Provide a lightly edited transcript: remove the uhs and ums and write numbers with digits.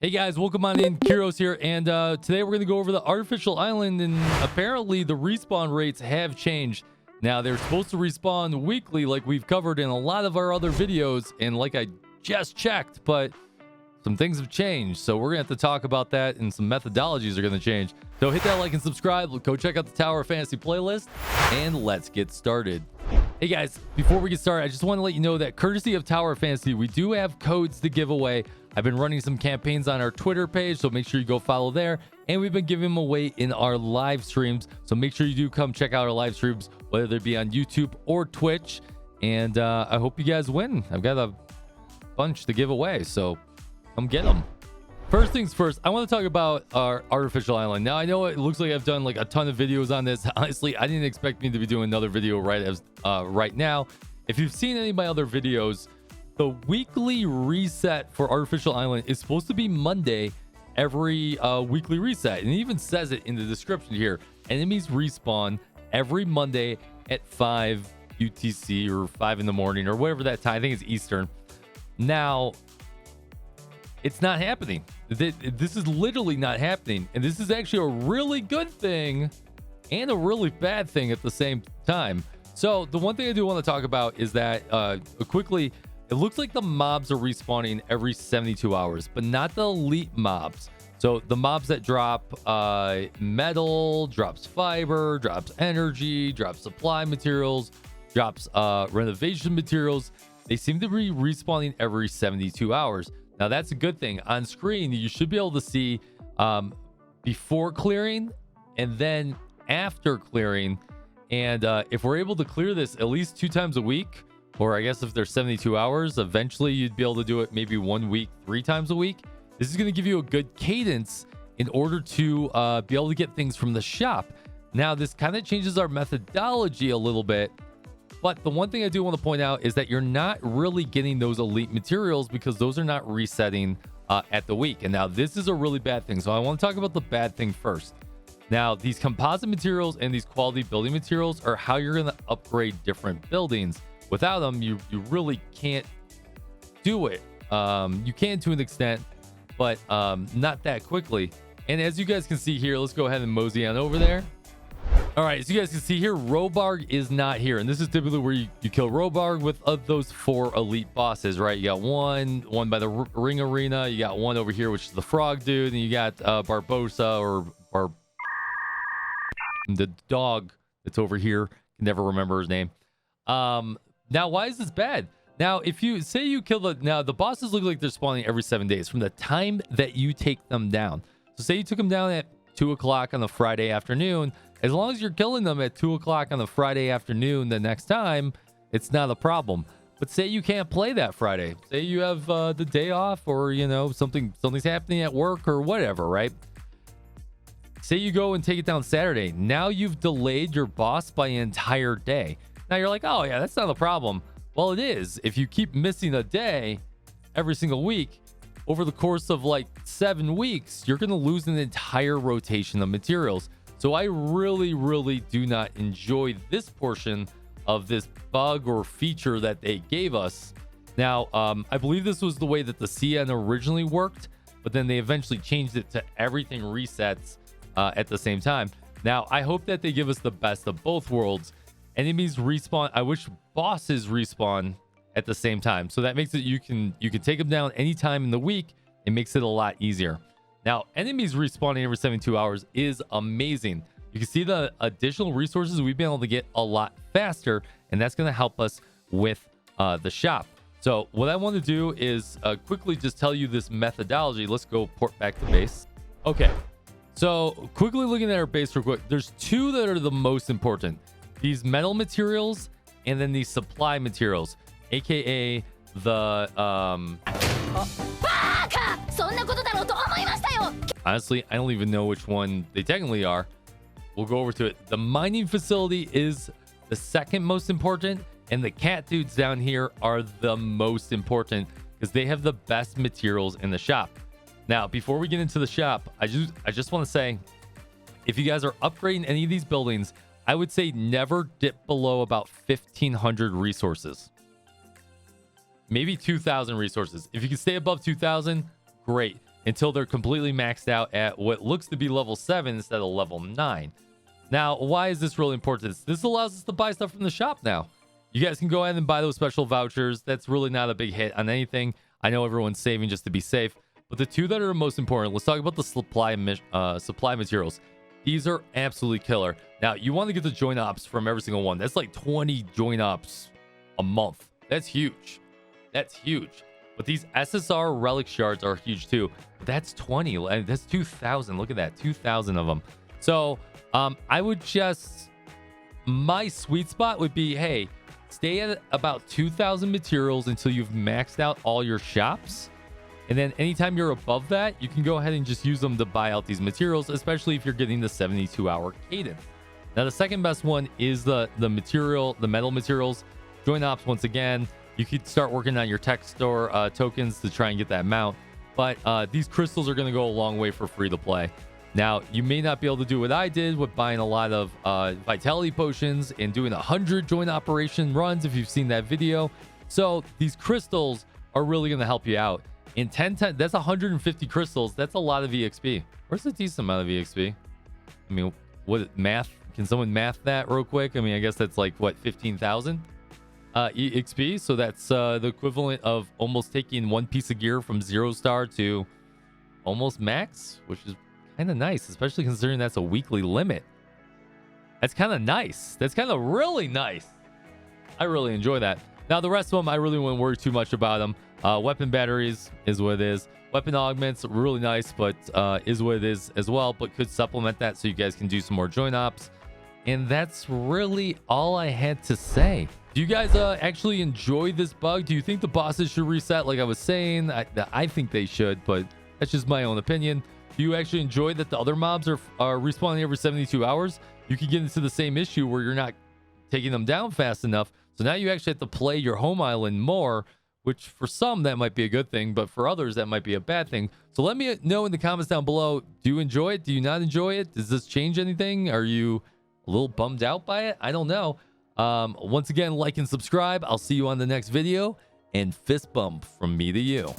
Hey guys, welcome on in. Kyrios here, and today we're going to go over the artificial island, and apparently the respawn rates have changed. Now, they're supposed to respawn weekly like we've covered in a lot of our other videos, and like I just checked, but some things have changed, so we're going to have to talk about that, and some methodologies are going to change. So hit that like and subscribe, go check out the Tower of Fantasy playlist, and let's get started. Hey guys, before we get started, I just want to let you know that courtesy of Tower of Fantasy, we do have codes to give away. I've been running some campaigns on our Twitter page, so make sure you go follow there. And we've been giving them away in our live streams, so make sure you do come check out our live streams, whether they be on YouTube or Twitch. And I hope you guys win. I've got a bunch to give away, so come get them. First things first, I want to talk about our artificial island. Now, I know it looks like I've done like a ton of videos on this. Honestly, I didn't expect me to be doing another video right now. If you've seen any of my other videos, the weekly reset for artificial island is supposed to be Monday, every weekly reset. And it even says it in the description here. Enemies respawn every Monday at 5 UTC or 5 in the morning or whatever that time. I think it's Eastern. Now, it's not happening. This is literally not happening. And this is actually a really good thing and a really bad thing at the same time. So the one thing I do want to talk about is that quickly, it looks like the mobs are respawning every 72 hours, but not the elite mobs. So the mobs that drop metal, drops fiber, drops energy, drops supply materials, drops renovation materials, they seem to be respawning every 72 hours. Now, that's a good thing. On screen, you should be able to see before clearing and then after clearing. And if we're able to clear this at least 2 times a week, or I guess if there's 72 hours, eventually you'd be able to do it maybe 1 week, 3 times a week. This is going to give you a good cadence in order to be able to get things from the shop. Now, this kind of changes our methodology a little bit. But the one thing I do want to point out is that you're not really getting those elite materials because those are not resetting at the week. And now this is a really bad thing. So I want to talk about the bad thing first. Now, these composite materials and these quality building materials are how you're going to upgrade different buildings. Without them, you really can't do it. You can to an extent, but not that quickly. And as you guys can see here, let's go ahead and mosey on over there. All right, so you guys can see here, 𝙀𝙓𝙋𝘼𝙉 is not here. And this is typically where you kill 𝙀𝙓𝙋𝘼𝙉 with those 4 elite bosses, right? You got one by the ring arena. You got one over here, which is the frog dude. And you got Barbosa or the dog that's over here. Can never remember his name. Now, why is this bad? Now, if you say you kill the bosses look like they're spawning every 7 days from the time that you take them down. So say you took them down at 2 o'clock on the Friday afternoon. As long as you're killing them at 2 o'clock on the Friday afternoon the next time, it's not a problem. But say you can't play that Friday. Say you have the day off, or something's happening at work or whatever, right? Say you go and take it down Saturday. Now you've delayed your boss by an entire day. Now you're like, oh yeah, that's not a problem. Well, it is. If you keep missing a day every single week, over the course of like 7 weeks, you're going to lose an entire rotation of materials. So I really, really do not enjoy this portion of this bug or feature that they gave us. Now, I believe this was the way that the CN originally worked, but then they eventually changed it to everything resets at the same time. Now, I hope that they give us the best of both worlds. Enemies respawn. I wish bosses respawn at the same time. So that makes it you can take them down anytime in the week. It makes it a lot easier. Now, enemies respawning every 72 hours is amazing. You can see the additional resources we've been able to get a lot faster, and that's going to help us with the shop. So what I want to do is quickly just tell you this methodology. Let's go port back to base. Okay, so quickly looking at our base real quick, there's 2 that are the most important. These metal materials and then these supply materials, aka the honestly, I don't even know which one they technically are. We'll go over to it. The mining facility is the second most important, and the cat dudes down here are the most important because they have the best materials in the shop. Now, before we get into the shop, I just want to say, if you guys are upgrading any of these buildings, I would say never dip below about 1,500 resources. Maybe 2,000 resources. If you can stay above 2,000, great. until they're completely maxed out at what looks to be level 7 instead of level 9. Now, why is this really important? This allows us to buy stuff from the shop now. You guys can go ahead and buy those special vouchers. That's really not a big hit on anything. I know everyone's saving just to be safe, but the two that are most important, let's talk about the supply materials. These are absolutely killer. Now, you want to get the joint ops from every single one. That's like 20 joint ops a month. That's huge. That's huge. But these SSR relic shards are huge too. But that's 20. That's 2,000. Look at that. 2,000 of them. So I would just, my sweet spot would be, hey, stay at about 2,000 materials until you've maxed out all your shops. And then anytime you're above that, you can go ahead and just use them to buy out these materials, especially if you're getting the 72-hour cadence. Now, the second best one is the metal materials. Join ops, once again, you could start working on your tech store tokens to try and get that mount. But these crystals are going to go a long way for free to play. Now, you may not be able to do what I did with buying a lot of vitality potions and doing 100 joint operation runs, if you've seen that video. So these crystals are really going to help you out. In 10, that's 150 crystals. That's a lot of EXP. Where's a decent amount of EXP? I mean, what math? Can someone math that real quick? I mean, I guess that's like, what, 15,000 EXP? So that's the equivalent of almost taking one piece of gear from 0-star to almost max, which is kind of nice, especially considering that's a weekly limit. That's kind of nice. That's kind of really nice. I really enjoy that. Now, the rest of them, I really wouldn't worry too much about them. Weapon batteries is what it is. Weapon augments, really nice, but is what it is as well, but could supplement that so you guys can do some more joint ops. And that's really all I had to say. Do you guys actually enjoy this bug? Do you think the bosses should reset like I was saying? I think they should, but that's just my own opinion. Do you actually enjoy that the other mobs are respawning every 72 hours? You can get into the same issue where you're not taking them down fast enough. So now you actually have to play your home island more, which for some that might be a good thing, but for others that might be a bad thing. So let me know in the comments down below. Do you enjoy it? Do you not enjoy it? Does this change anything? Are you a little bummed out by it? I don't know. Once again, like and subscribe. I'll see you on the next video, and fist bump from me to you.